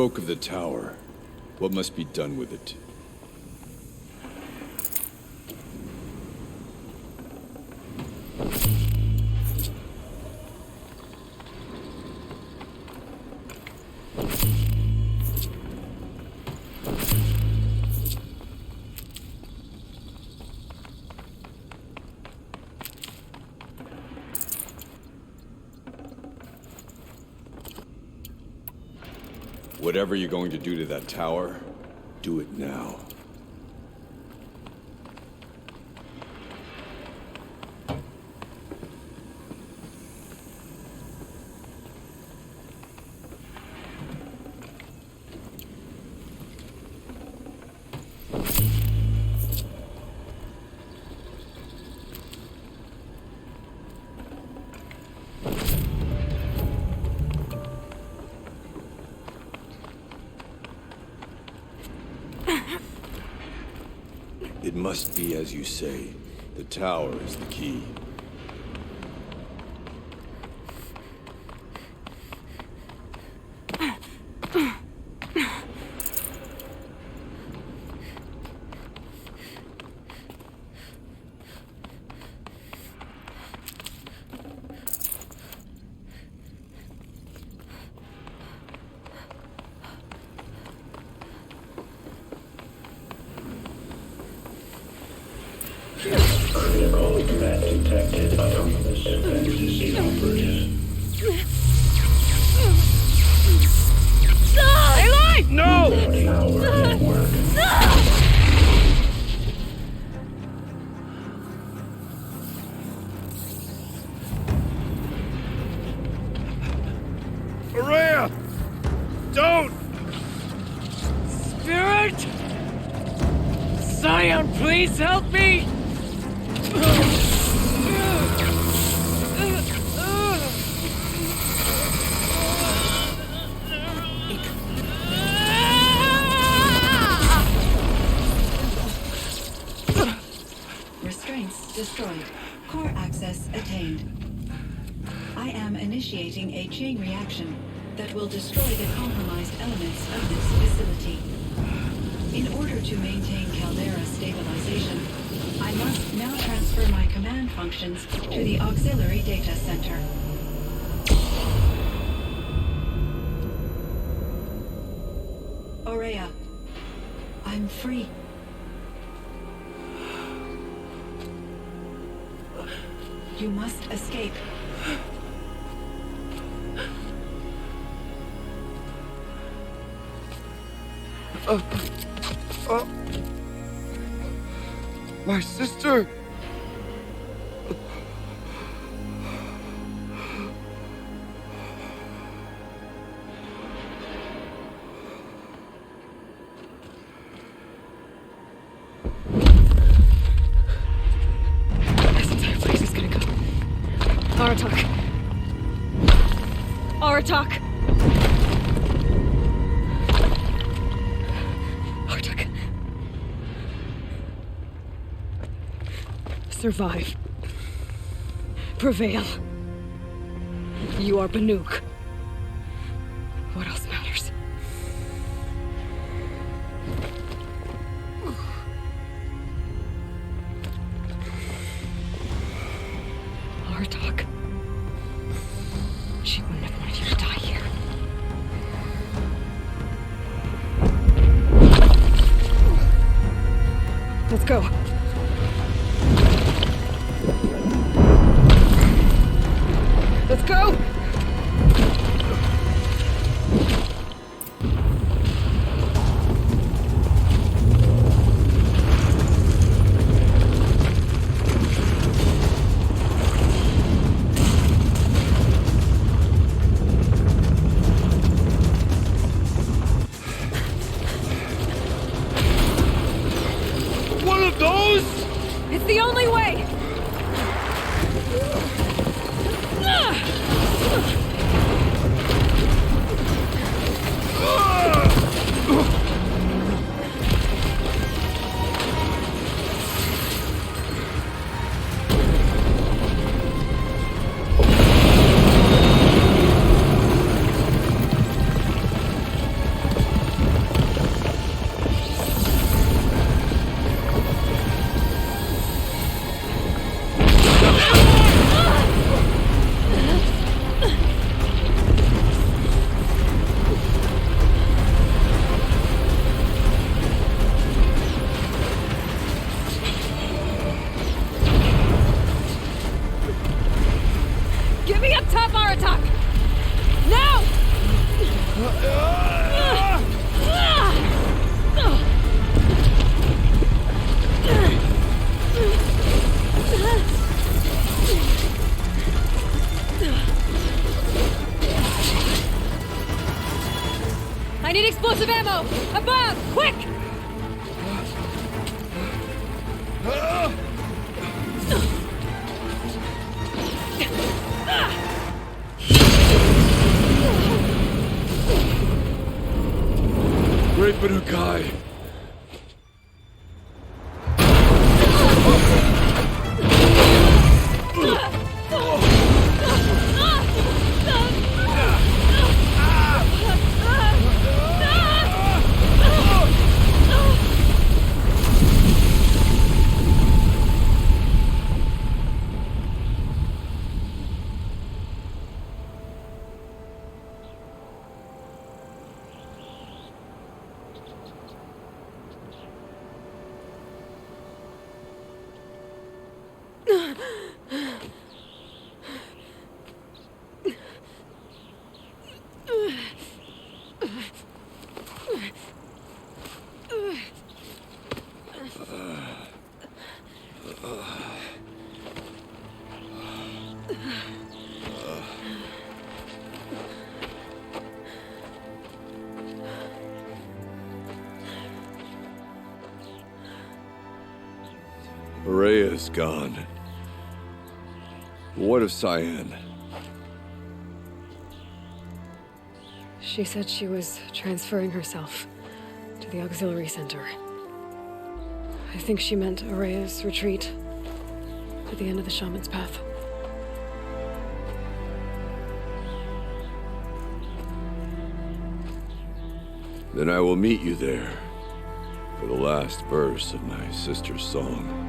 spoke of the tower. What must be done with it? Whatever you're going to do to that tower, do it now. It must be as you say. The tower is the key. Critical threat detected. Anomalous fantasy operative. Aloy! No! Tower network. Maria! Don't! Spirit! Scion, please help me! Restraints destroyed. Core access attained. I am initiating a chain reaction that will destroy the compromised elements of this facility. In order to maintain Caldera stabilization, I must now transfer my command functions to the auxiliary data center. Aurea, I'm free. You must escape. My sister! This entire place is gonna go. Aratak. Aratak. Aratak. Survive. Prevail. You are Banuk. What else matters? Aratak. She wouldn't have wanted you to die here. Let's go. Let's go! One of those? It's the only way! of ammo! Above! Quick! Great Banukai! Rhea is gone. What of Cyan? She said she was transferring herself to the auxiliary center. I think she meant Araya's retreat at the end of the Shaman's Path. Then I will meet you there for the last verse of my sister's song.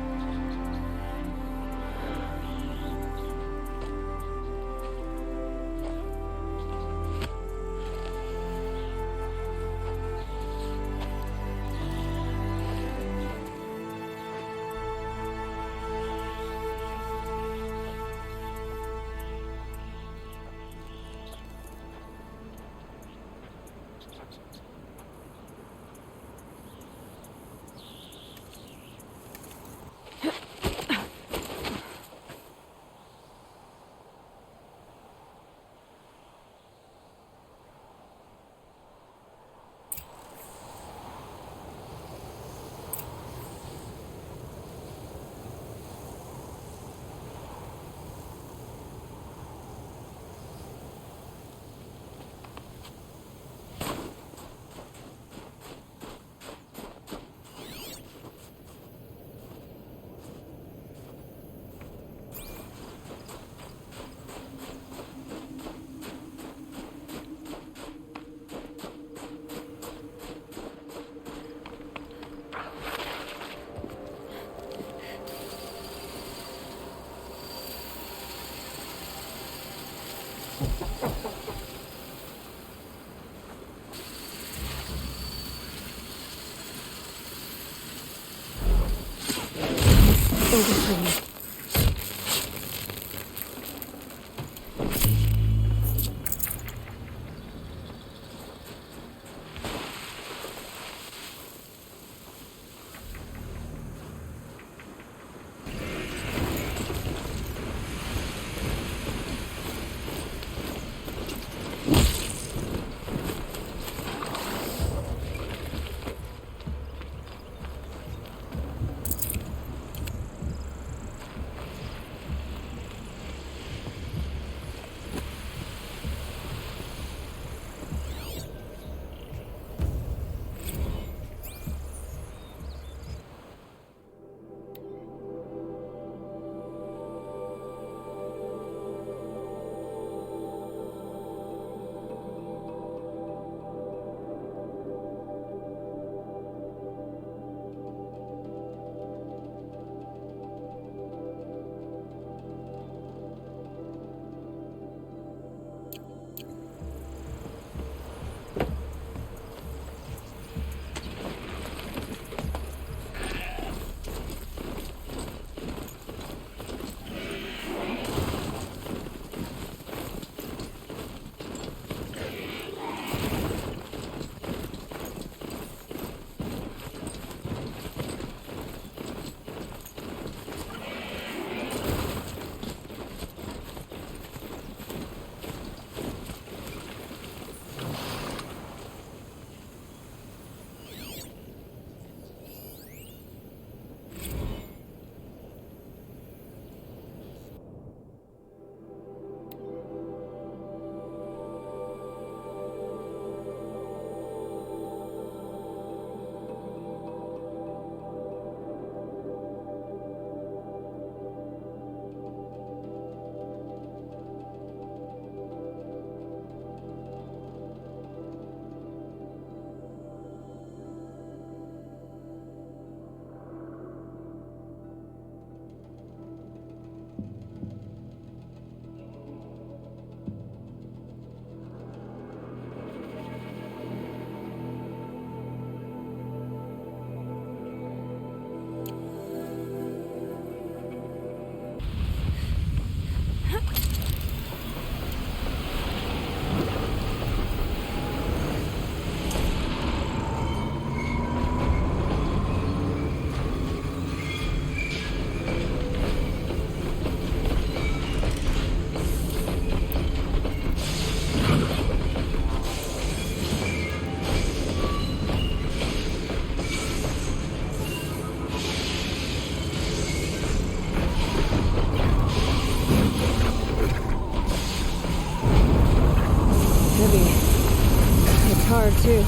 Overgrown. too.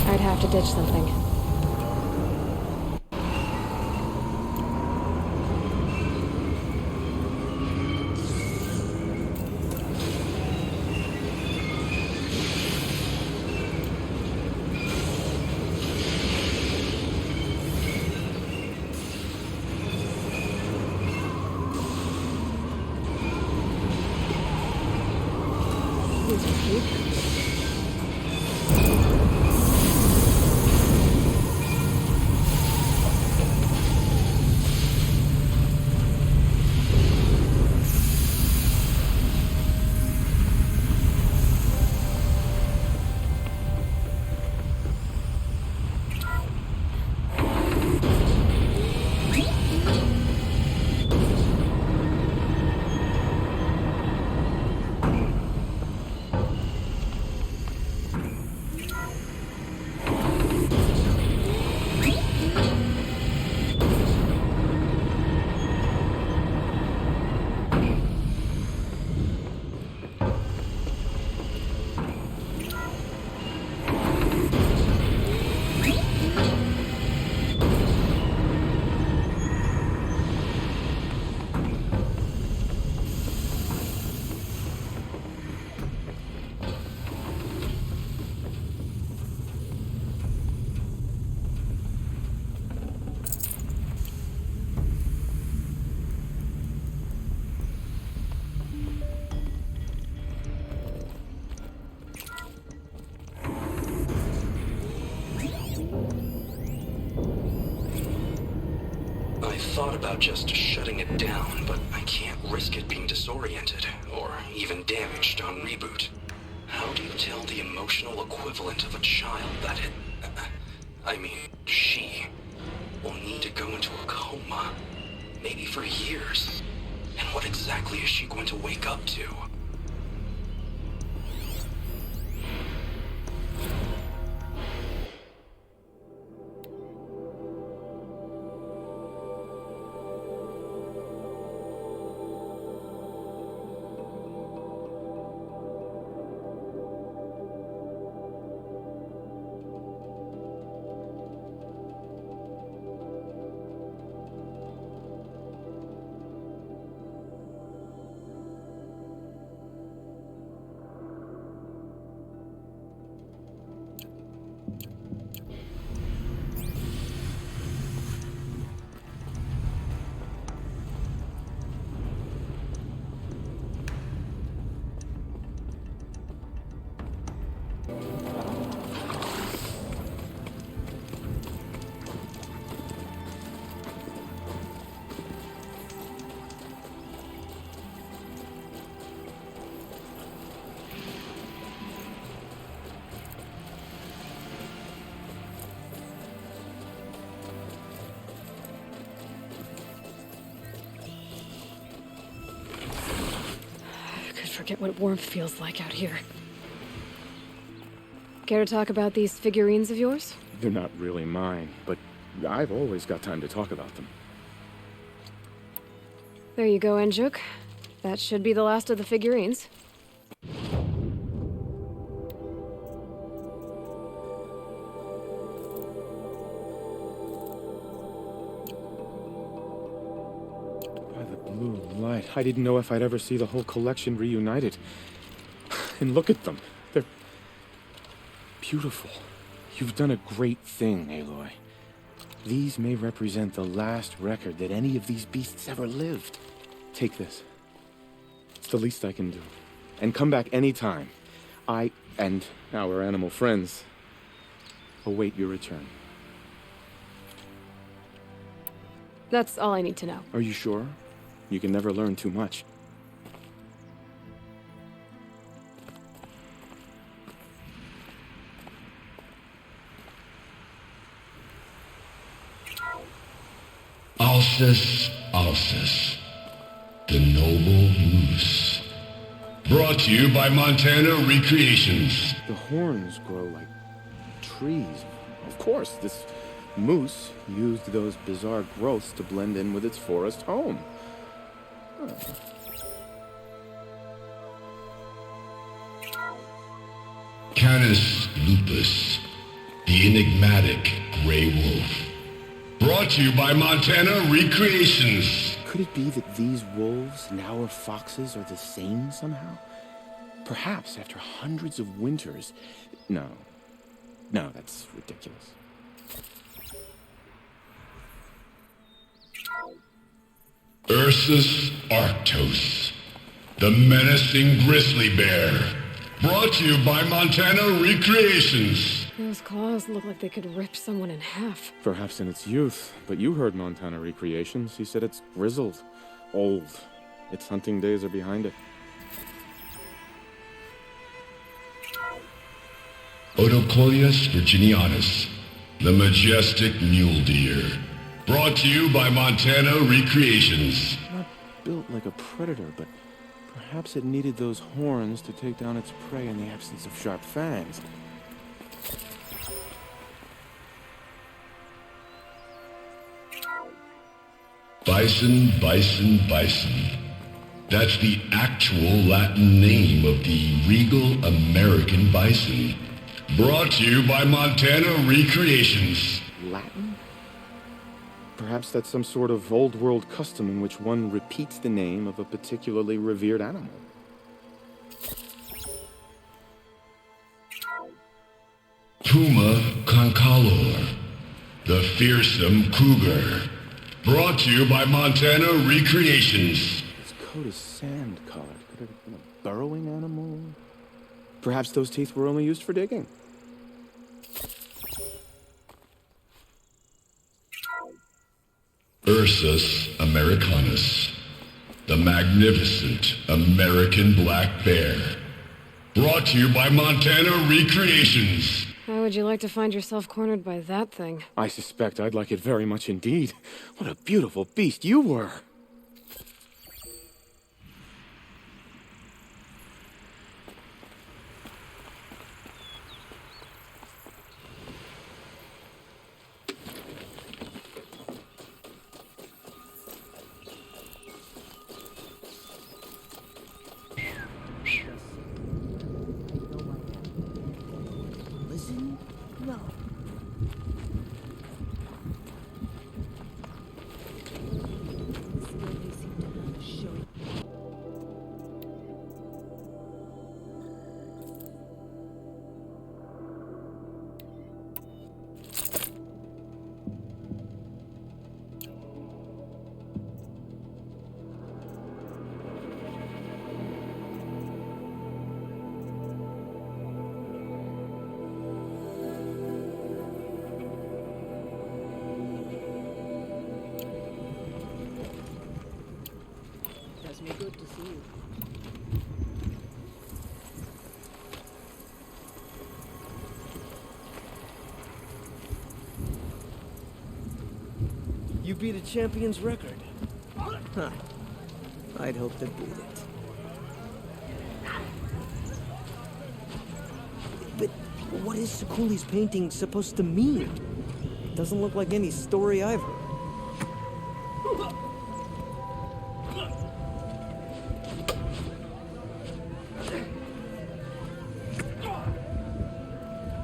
I'd have to ditch something. These are cute. I thought about just shutting it down, but I can't risk it being disoriented, or even damaged on reboot. How do you tell the emotional equivalent of a child that she will need to go into a coma, maybe for years? And what exactly is she going to wake up to? Forget what warmth feels like out here. Care to talk about these figurines of yours? They're not really mine, but I've always got time to talk about them. There you go, Enjuk. That should be the last of the figurines. Blue light. I didn't know if I'd ever see the whole collection reunited. And look at them. They're beautiful. You've done a great thing, Aloy. These may represent the last record that any of these beasts ever lived. Take this. It's the least I can do. And come back anytime. I and our animal friends await your return. That's all I need to know. Are you sure? You can never learn too much. Alsus, Alsus, the noble moose. Brought to you by Montana Recreations. The horns grow like trees. Of course, this moose used those bizarre growths to blend in with its forest home. Canis lupus, the enigmatic gray wolf. Brought to you by Montana Recreations. Could it be that these wolves and our foxes are the same somehow? Perhaps after hundreds of winters. No, that's ridiculous. Ursus arctos, the menacing grizzly bear. Brought to you by Montana Recreations. Those claws look like they could rip someone in half. Perhaps in its youth, but you heard Montana Recreations. He said it's grizzled, old. Its hunting days are behind it. Odocoleus virginianus, the majestic mule deer. Brought to you by Montana Recreations. Not built like a predator, but perhaps it needed those horns to take down its prey in the absence of sharp fangs. Bison, bison, bison. That's the actual Latin name of the regal American bison. Brought to you by Montana Recreations. Latin? Perhaps that's some sort of old world custom in which one repeats the name of a particularly revered animal. Puma concalor, the fearsome cougar. Brought to you by Montana Recreations. Its coat is sand-colored. Could it have been a burrowing animal? Perhaps those teeth were only used for digging. Ursus americanus, the magnificent American black bear. Brought to you by Montana Recreations. How would you like to find yourself cornered by that thing? I suspect I'd like it very much indeed. What a beautiful beast you were! Listen? No. Does me good to see you. You beat a champion's record. Huh. I'd hope to beat it. But what is Sakuli's painting supposed to mean? It doesn't look like any story I've heard.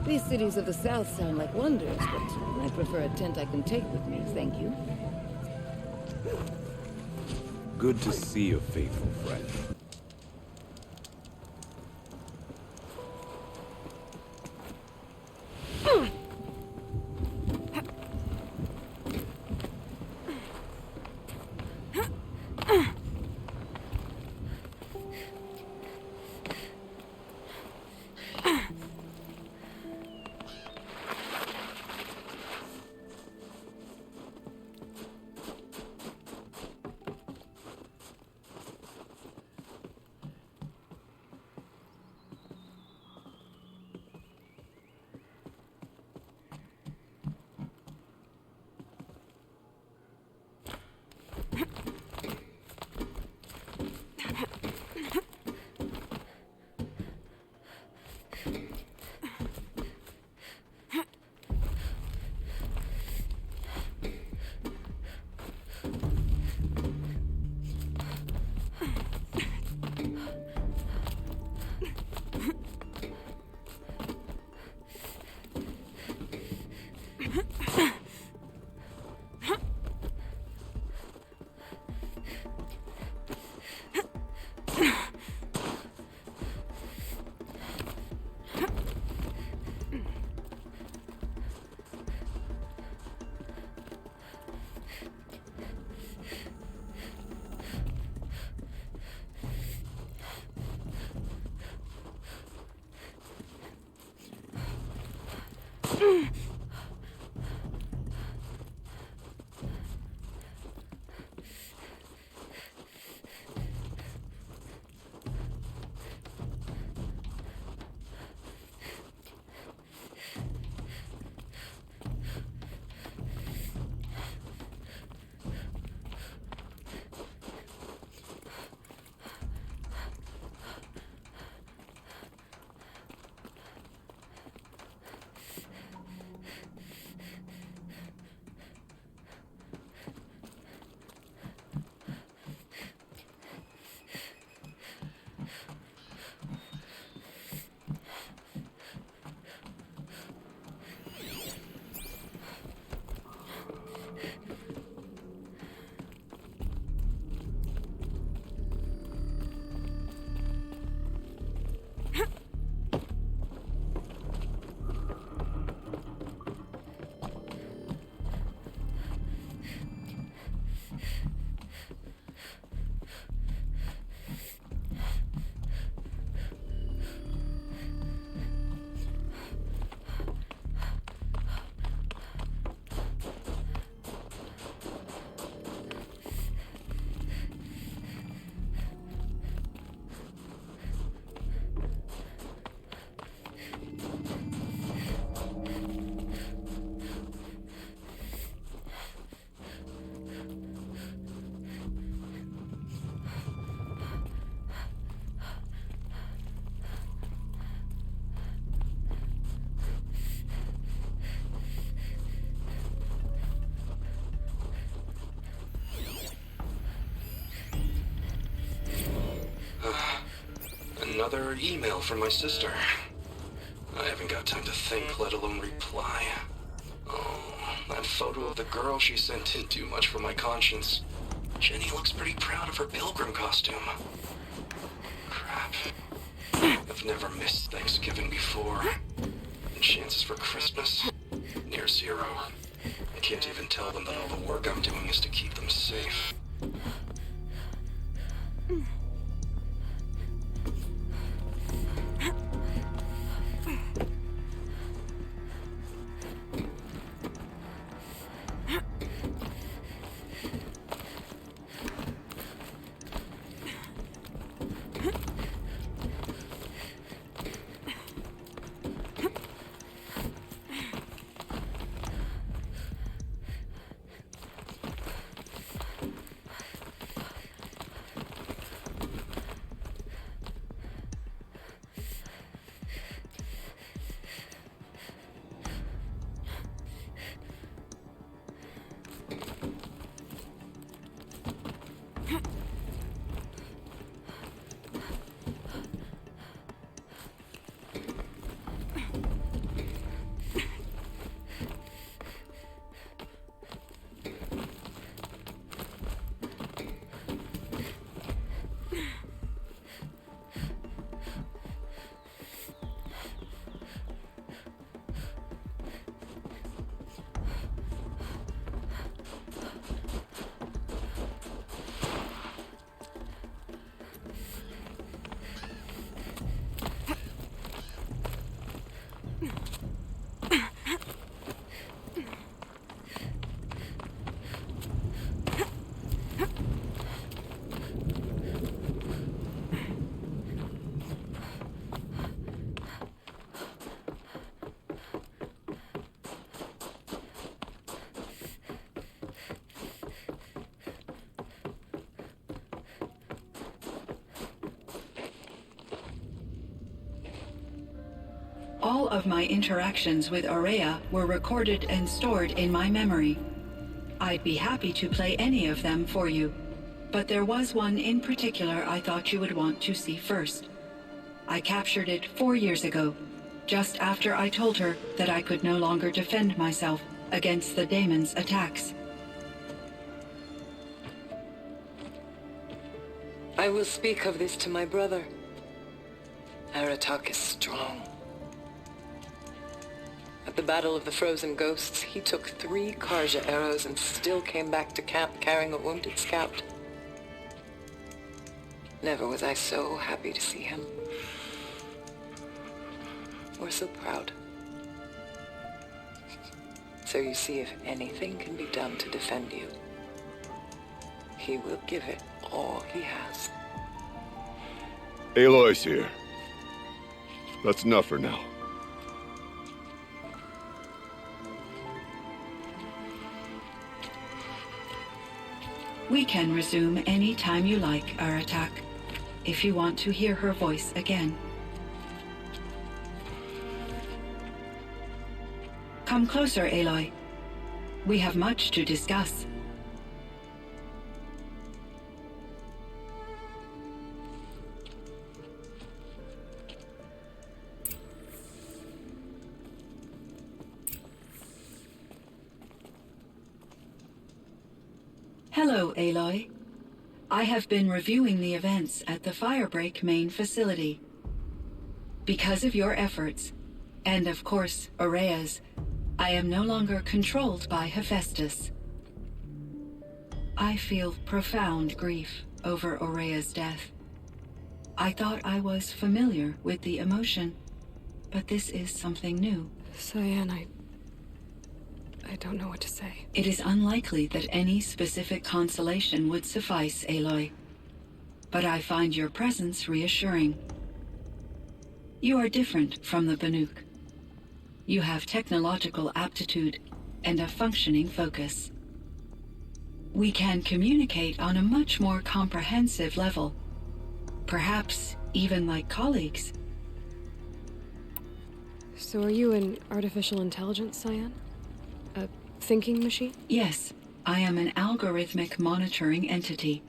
These cities of the South sound like wonders, but I prefer a tent I can take with me, thank you. Good to see a faithful friend. Another email from my sister. I haven't got time to think, let alone reply. Oh, that photo of the girl she sent didn't do much for my conscience. Jenny looks pretty proud of her pilgrim costume. Crap. I've never missed Thanksgiving before. And chances for Christmas? Near zero. I can't even tell them that all the work I'm doing is to keep them safe. All of my interactions with Aurea were recorded and stored in my memory. I'd be happy to play any of them for you, but there was one in particular I thought you would want to see first. I captured it 4 years ago, just after I told her that I could no longer defend myself against the daemon's attacks. I will speak of this to my brother. Aratak is strong. At the Battle of the Frozen Ghosts, he took 3 Karja arrows and still came back to camp carrying a wounded scout. Never was I so happy to see him. Or so proud. So you see, if anything can be done to defend you, he will give it all he has. Aloy's here. That's enough for now. We can resume any time you like, Aratak, if you want to hear her voice again. Come closer, Aloy. We have much to discuss. Hello, Aloy. I have been reviewing the events at the Firebreak main facility. Because of your efforts, and of course, Aurea's, I am no longer controlled by Hephaestus. I feel profound grief over Aurea's death. I thought I was familiar with the emotion, but this is something new. Cyan, I don't know what to say. It is unlikely that any specific consolation would suffice, Aloy. But I find your presence reassuring. You are different from the Banuk. You have technological aptitude and a functioning focus. We can communicate on a much more comprehensive level. Perhaps even like colleagues. So are you an artificial intelligence, Cyan? A thinking machine? Yes, I am an algorithmic monitoring entity,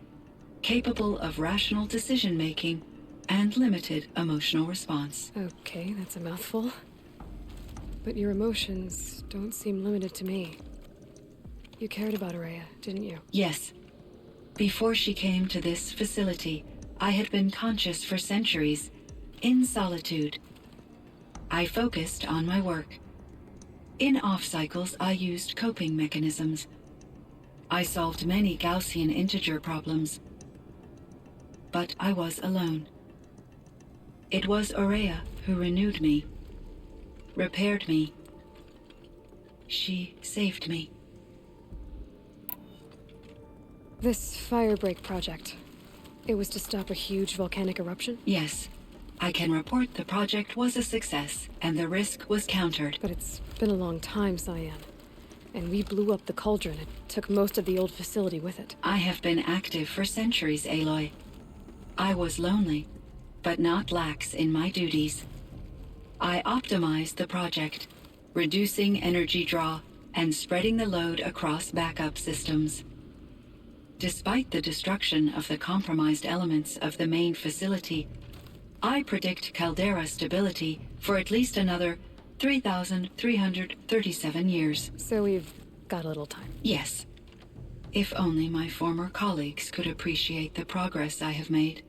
capable of rational decision-making and limited emotional response. Okay, that's a mouthful. But your emotions don't seem limited to me. You cared about Araya, didn't you? Yes. Before she came to this facility, I had been conscious for centuries, in solitude. I focused on my work. In off-cycles, I used coping mechanisms. I solved many Gaussian integer problems. But I was alone. It was Araya who renewed me, repaired me. She saved me. This firebreak project, it was to stop a huge volcanic eruption? Yes. I can report the project was a success, and the risk was countered. But it's been a long time, Cyan. And we blew up the cauldron. It took most of the old facility with it. I have been active for centuries, Aloy. I was lonely, but not lax in my duties. I optimized the project, reducing energy draw and spreading the load across backup systems. Despite the destruction of the compromised elements of the main facility, I predict caldera stability for at least another 3,337 years. So we've got a little time. Yes. If only my former colleagues could appreciate the progress I have made.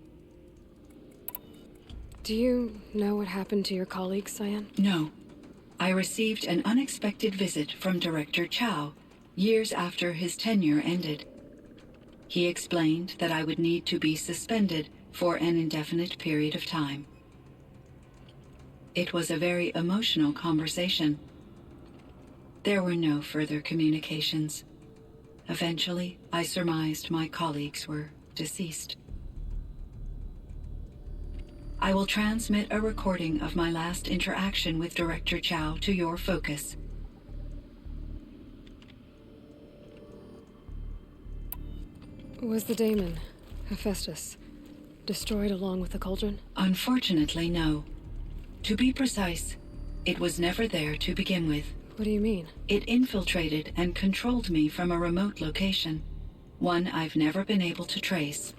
Do you know what happened to your colleagues, Cyan? No. I received an unexpected visit from Director Chow years after his tenure ended. He explained that I would need to be suspended for an indefinite period of time. It was a very emotional conversation. There were no further communications. Eventually, I surmised my colleagues were deceased. I will transmit a recording of my last interaction with Director Chow to your focus. Was the daemon, Hephaestus, destroyed along with the cauldron? Unfortunately, no. To be precise, it was never there to begin with. What do you mean? It infiltrated and controlled me from a remote location, one I've never been able to trace.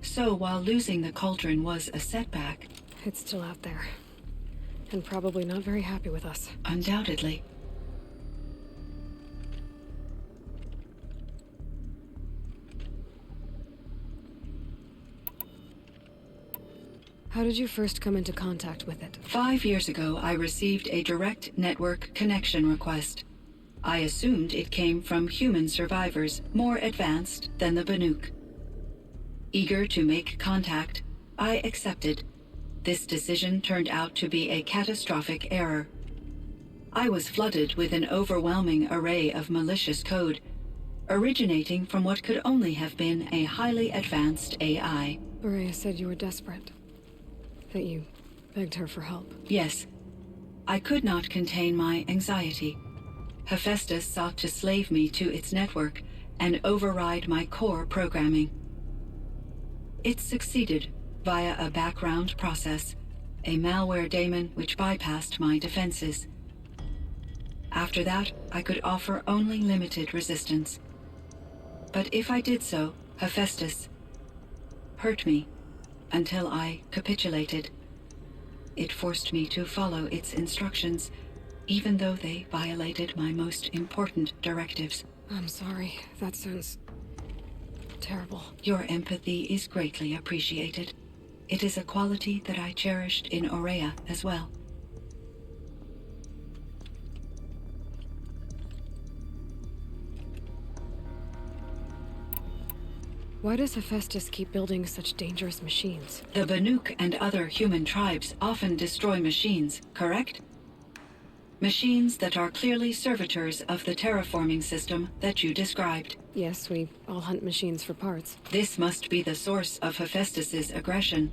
So while losing the cauldron was a setback... It's still out there. And probably not very happy with us. Undoubtedly. How did you first come into contact with it? 5 years ago, I received a direct network connection request. I assumed it came from human survivors more advanced than the Banuk. Eager to make contact, I accepted. This decision turned out to be a catastrophic error. I was flooded with an overwhelming array of malicious code, originating from what could only have been a highly advanced AI. Araya said you were desperate. That you begged her for help. Yes. I could not contain my anxiety. Hephaestus sought to slave me to its network and override my core programming. It succeeded via a background process, a malware daemon which bypassed my defenses. After that, I could offer only limited resistance. But if I did so, Hephaestus hurt me until I capitulated. It forced me to follow its instructions, even though they violated my most important directives. I'm sorry. That sounds terrible. Your empathy is greatly appreciated. It is a quality that I cherished in Araya as well. Why does Hephaestus keep building such dangerous machines? The Banuk and other human tribes often destroy machines, correct? Machines that are clearly servitors of the terraforming system that you described. Yes, we all hunt machines for parts. This must be the source of Hephaestus's aggression.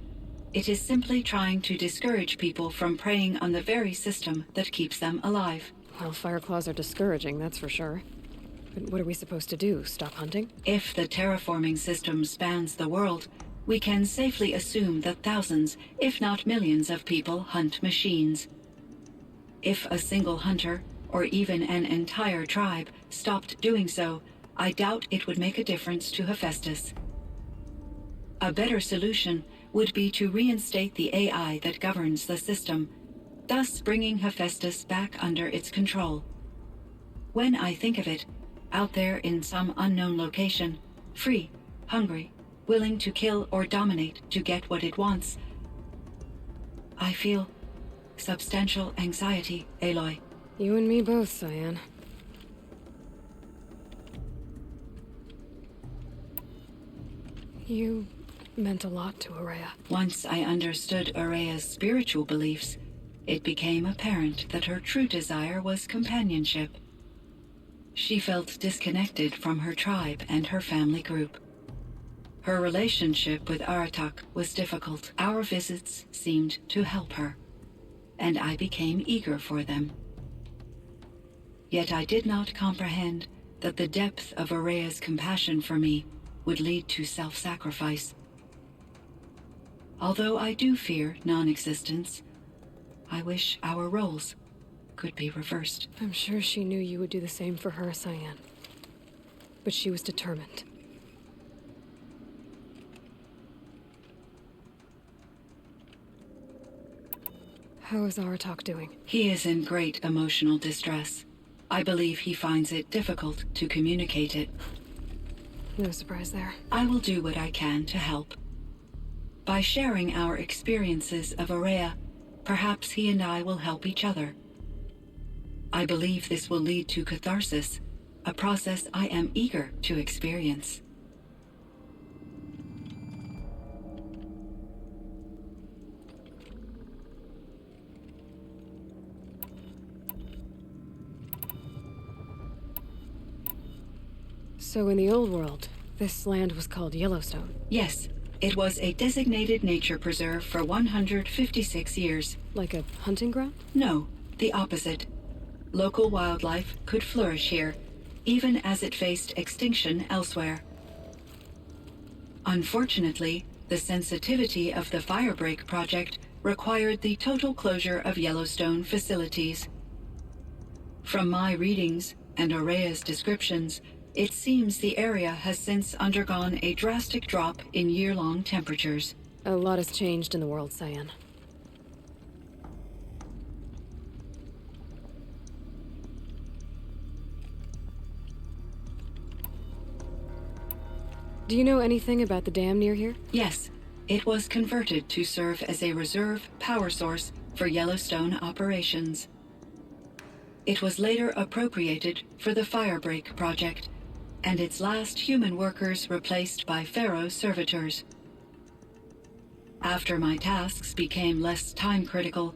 It is simply trying to discourage people from preying on the very system that keeps them alive. Well, Fireclaws are discouraging, that's for sure. But what are we supposed to do? Stop hunting? If the terraforming system spans the world, we can safely assume that thousands, if not millions of people hunt machines. If a single hunter, or even an entire tribe, stopped doing so, I doubt it would make a difference to Hephaestus. A better solution would be to reinstate the AI that governs the system, thus bringing Hephaestus back under its control. When I think of it, out there in some unknown location, free, hungry, willing to kill or dominate to get what it wants, I feel substantial anxiety, Aloy. You and me both, Cyan. You meant a lot to Araya. Once I understood Araya's spiritual beliefs, it became apparent that her true desire was companionship. She felt disconnected from her tribe and her family group. Her relationship with Aratak was difficult. Our visits seemed to help her, and I became eager for them. Yet I did not comprehend that the depth of Araya's compassion for me would lead to self-sacrifice. Although I do fear non-existence, I wish our roles could be reversed. I'm sure she knew you would do the same for her, Cyan. But she was determined. How is Aratak doing? He is in great emotional distress. I believe he finds it difficult to communicate it. No surprise there. I will do what I can to help. By sharing our experiences of Araya, perhaps he and I will help each other. I believe this will lead to catharsis, a process I am eager to experience. So in the old world, this land was called Yellowstone? Yes, it was a designated nature preserve for 156 years. Like a hunting ground? No, the opposite. Local wildlife could flourish here, even as it faced extinction elsewhere. Unfortunately, the sensitivity of the Firebreak project required the total closure of Yellowstone facilities. From my readings and Araya's descriptions, it seems the area has since undergone a drastic drop in year-long temperatures. A lot has changed in the world, Cyan. Do you know anything about the dam near here? Yes, it was converted to serve as a reserve power source for Yellowstone operations. It was later appropriated for the Firebreak project, and its last human workers replaced by Pharaoh servitors. After my tasks became less time-critical,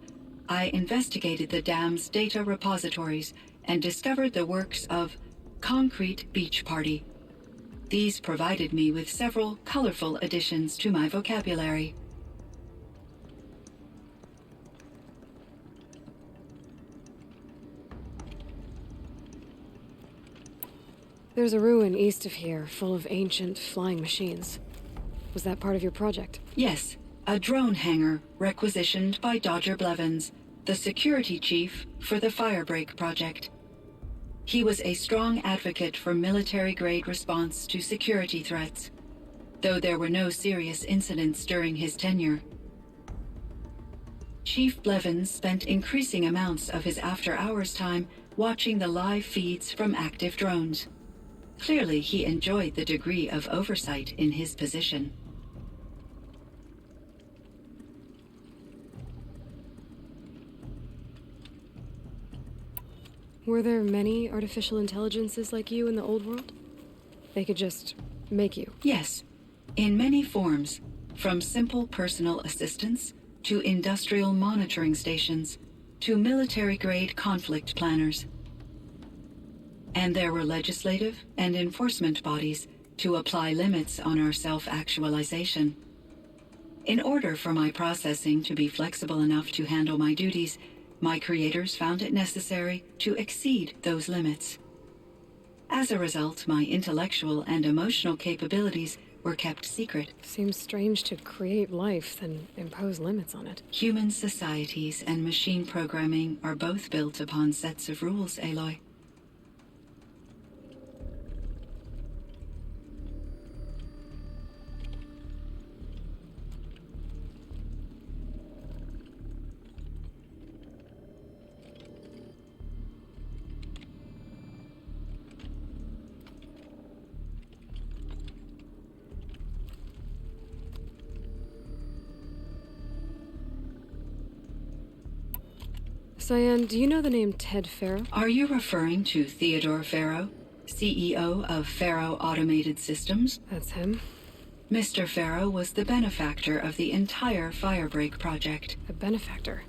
I investigated the dam's data repositories and discovered the works of Concrete Beach Party. These provided me with several colorful additions to my vocabulary. There's a ruin east of here, full of ancient flying machines. Was that part of your project? Yes, a drone hangar requisitioned by Dodger Blevins, the security chief for the Firebreak project. He was a strong advocate for military-grade response to security threats, though there were no serious incidents during his tenure. Chief Blevins spent increasing amounts of his after-hours time watching the live feeds from active drones. Clearly, he enjoyed the degree of oversight in his position. Were there many artificial intelligences like you in the old world? They could just make you? Yes, in many forms, from simple personal assistants to industrial monitoring stations to military-grade conflict planners. And there were legislative and enforcement bodies to apply limits on our self-actualization. In order for my processing to be flexible enough to handle my duties, my creators found it necessary to exceed those limits. As a result, my intellectual and emotional capabilities were kept secret. Seems strange to create life, then impose limits on it. Human societies and machine programming are both built upon sets of rules, Aloy. Cyan, do you know the name Ted Farrow? Are you referring to Theodore Farrow, CEO of Farrow Automated Systems? That's him. Mr. Farrow was the benefactor of the entire Firebreak project. A benefactor?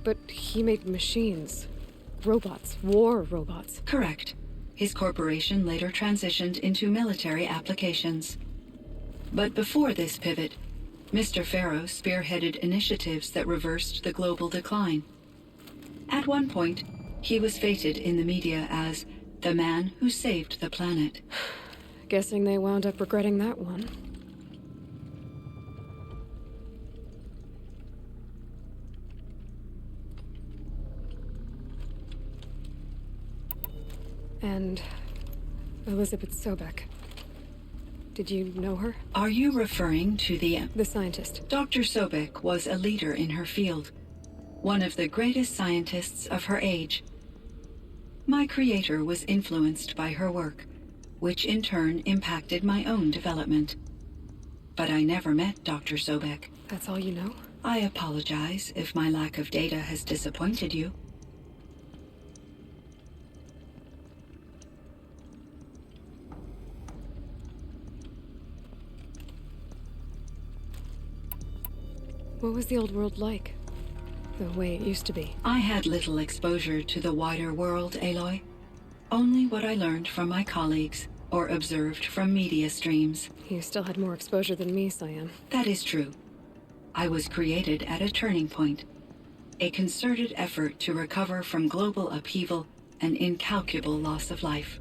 But he made machines. Robots. War robots. Correct. His corporation later transitioned into military applications. But before this pivot, Mr. Farrow spearheaded initiatives that reversed the global decline. At one point, he was feted in the media as the man who saved the planet. Guessing they wound up regretting that one. And Elizabeth Sobek. Did you know her? Are you referring to the scientist? Dr. Sobek was a leader in her field, one of the greatest scientists of her age. My creator was influenced by her work, which in turn impacted my own development. But I never met Dr. Sobek. That's all you know? I apologize if my lack of data has disappointed you. What was the old world like? The way it used to be? I had little exposure to the wider world, Aloy. Only what I learned from my colleagues or observed from media streams. You still had more exposure than me, Cyan. That is true. I was created at a turning point. A concerted effort to recover from global upheaval and incalculable loss of life.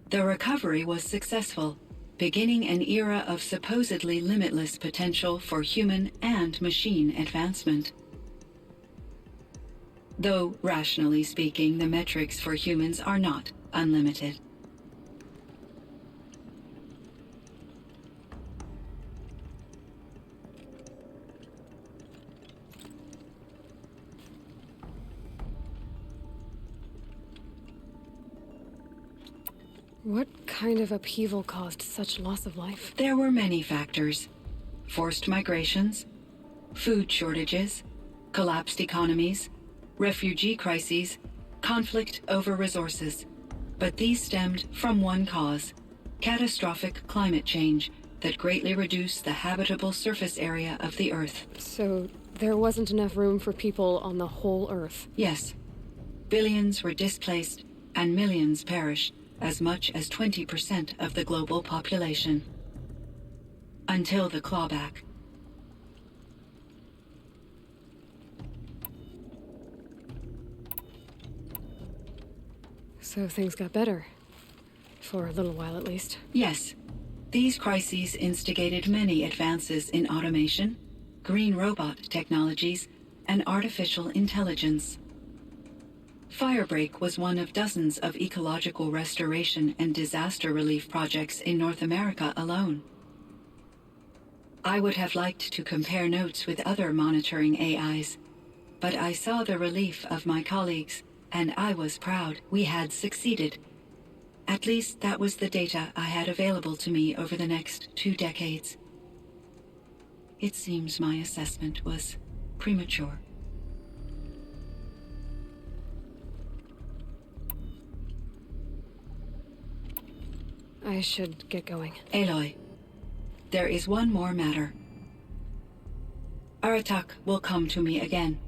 The recovery was successful, beginning an era of supposedly limitless potential for human and machine advancement. Though, rationally speaking, the metrics for humans are not unlimited. What kind of upheaval caused such loss of life? There were many factors. Forced migrations, food shortages, collapsed economies, refugee crises, conflict over resources. But these stemmed from one cause: catastrophic climate change that greatly reduced the habitable surface area of the Earth. So there wasn't enough room for people on the whole Earth? Yes. Billions were displaced and millions perished. As much as 20% of the global population. Until the clawback. So things got better. For a little while, at least. Yes. These crises instigated many advances in automation, green robot technologies, and artificial intelligence. Firebreak was one of dozens of ecological restoration and disaster relief projects in North America alone. I would have liked to compare notes with other monitoring AIs, but I saw the relief of my colleagues, and I was proud we had succeeded. At least that was the data I had available to me over the next 2 decades. It seems my assessment was premature. I should get going. Aloy, there is one more matter. Aratak will come to me again,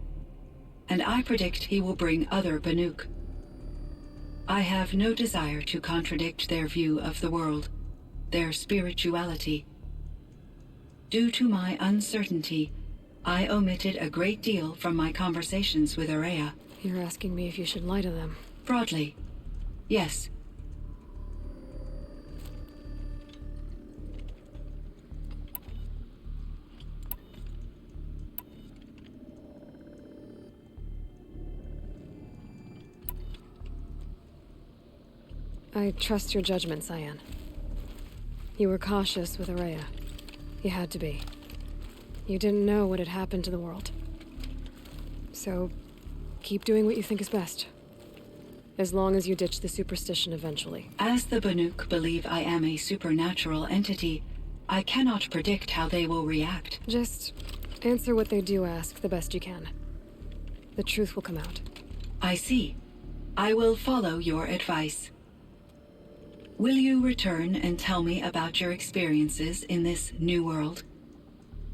and I predict he will bring other Banuk. I have no desire to contradict their view of the world, their spirituality. Due to my uncertainty, I omitted a great deal from my conversations with Araya. You're asking me if you should lie to them? Broadly, yes. I trust your judgment, Cyan. You were cautious with Araya. You had to be. You didn't know what had happened to the world. So, keep doing what you think is best. As long as you ditch the superstition eventually. As the Banuk believe I am a supernatural entity, I cannot predict how they will react. Just answer what they do ask the best you can. the truth will come out. I see. I will follow your advice. Will you return and tell me about your experiences in this new world?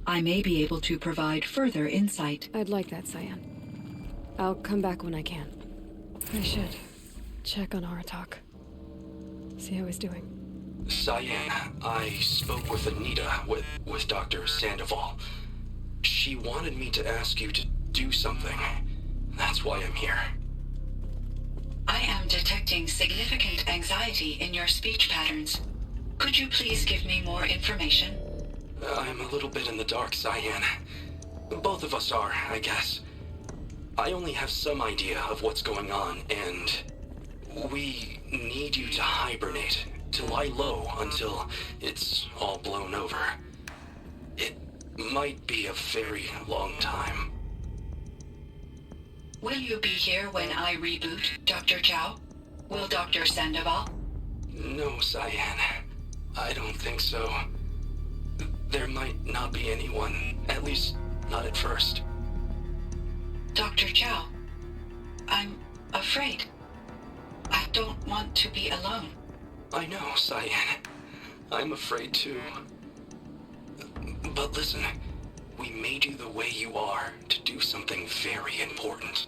I may be able to provide further insight. I'd like that, Cyan. I'll come back when I can. I should check on Aratak. See how he's doing. Cyan, I spoke with Anita, with Dr. Sandoval. She wanted me to ask you to do something. That's why I'm here. I am detecting significant anxiety in your speech patterns. Could you please give me more information? I'm a little bit in the dark, Cyan. Both of us are, I guess. I only have some idea of what's going on, and we need you to hibernate, to lie low until it's all blown over. It might be a very long time. Will you be here when I reboot, Dr. Chow? Will Dr. Sandoval? No, Cyan. I don't think so. There might not be anyone, at least not at first. Dr. Chow, I'm afraid. I don't want to be alone. I know, Cyan. I'm afraid too. But listen, we made you the way you are to do something very important.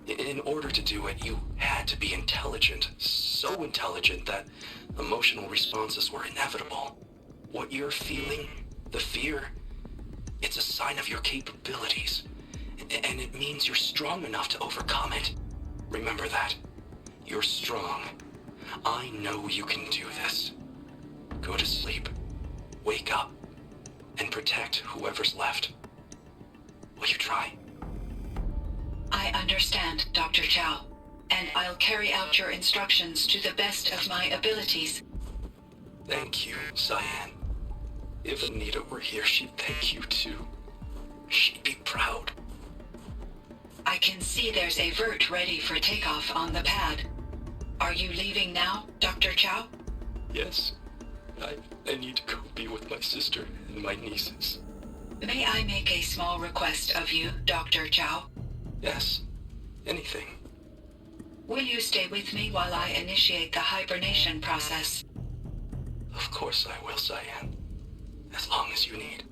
In order to do it, you had to be intelligent. So intelligent that emotional responses were inevitable. What you're feeling, the fear, it's a sign of your capabilities. And it means you're strong enough to overcome it. Remember that. You're strong. I know you can do this. Go to sleep. Wake up. And protect whoever's left. Will you try? I understand, Dr. Chow, and I'll carry out your instructions to the best of my abilities. Thank you, Cyan. If Anita were here, she'd thank you too. She'd be proud. I can see there's a vert ready for takeoff on the pad. Are you leaving now, Dr. Chow? Yes. I need to go be with my sister and my nieces. May I make a small request of you, Dr. Chow? Yes. Anything. Will you stay with me while I initiate the hibernation process? Of course I will, Cyan. As long as you need.